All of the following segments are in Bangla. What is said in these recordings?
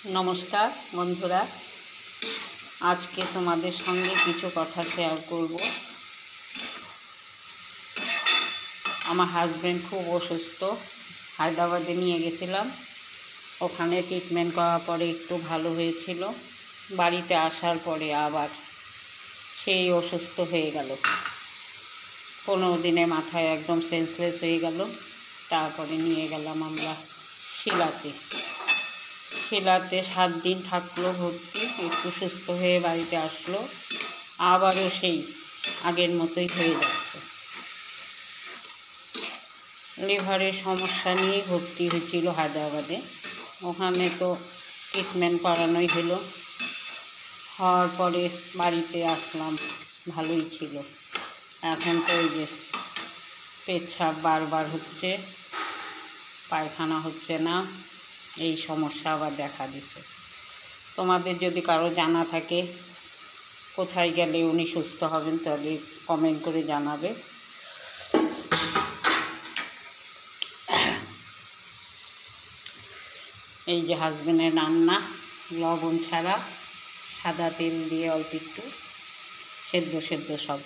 নমস্কার বন্ধুরা, আজকে তোমাদের সঙ্গে কিছু কথা শেয়ার করব। আমার হাজব্যান্ড খুব অসুস্থ, হায়দ্রাবাদে নিয়ে গেছিলাম। ওখানে ট্রিটমেন্ট করার পরে একটু ভালো হয়েছিল। বাড়িতে আসার পরে আবার সেই অসুস্থ হয়ে গেল। 15 দিনে মাথায় একদম সেন্সলেস হয়ে গেল। তারপরে নিয়ে গেলাম আমরা শিলাতে। 7 দিন থাকলো ভর্তি, একটু সুস্থ হয়ে বাড়িতে আসলো। আবারও সেই আগের মতোই হয়ে যাচ্ছে। লিভারের সমস্যা নিয়ে ভর্তি হয়েছিল হায়দ্রাবাদে। ওখানে তো ট্রিটমেন্ট করানোই হলো। হওয়ার পরে বাড়িতে আসলাম, ভালোই ছিল। এখন তো ওই যে পেচ্ছাপ বারবার হচ্ছে, পায়খানা হচ্ছে না, এই সমস্যা আবার দেখা দিচ্ছে। তোমাদের যদি কারো জানা থাকে কোথায় গেলে উনি সুস্থ হবেন, তাহলে কমেন্ট করে জানাবে। এই যে হাজবেন্ডের রান্না, লবণ ছাড়া, সাদা তেল দিয়ে অল্প একটু সেদ্ধ সব।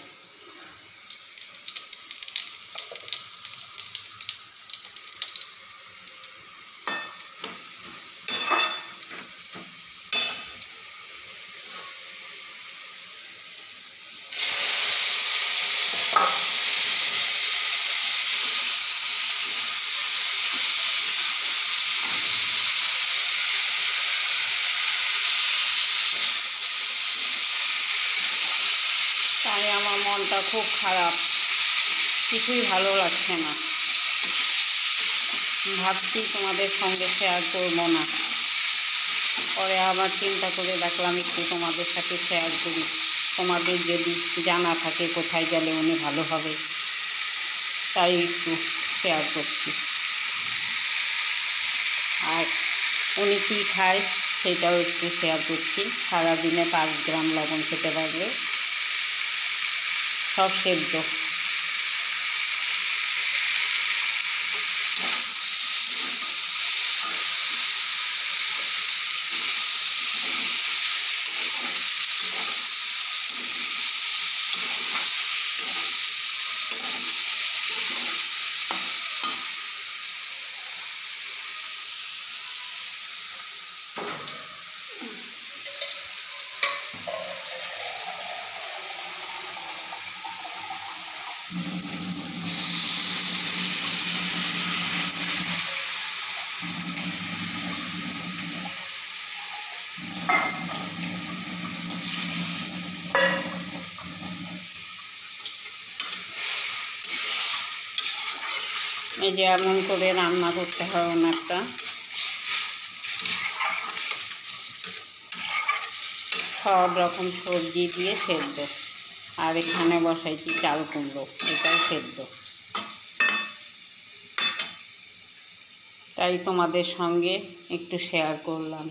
তাই আমার মনটা খুব খারাপ, কিছুই ভালো লাগছে না। ভাবছি তোমাদের সঙ্গে শেয়ার করবো না, পরে আবার চিন্তা করে দেখলাম একটু তোমাদের সাথে শেয়ার করি। তোমাদের যদি জানা থাকে কোথায় গেলে উনি ভালো হবে, তাই একটু শেয়ার করছি। আর উনি কী খায় সেটাও একটু শেয়ার করছি। সারাদিনে 5 গ্রাম লবণ খেতে পারলে, সব সেদ্ধ। এই যে এমন করে রান্না করতে হয় ওনারটা। সব রকম সবজি দিয়ে সেদ্ধ। আর এখানে বসাইছি চাল কুমড়ো, এটাও সেদ্ধ। তাই তোমাদের সঙ্গে একটু শেয়ার করলাম।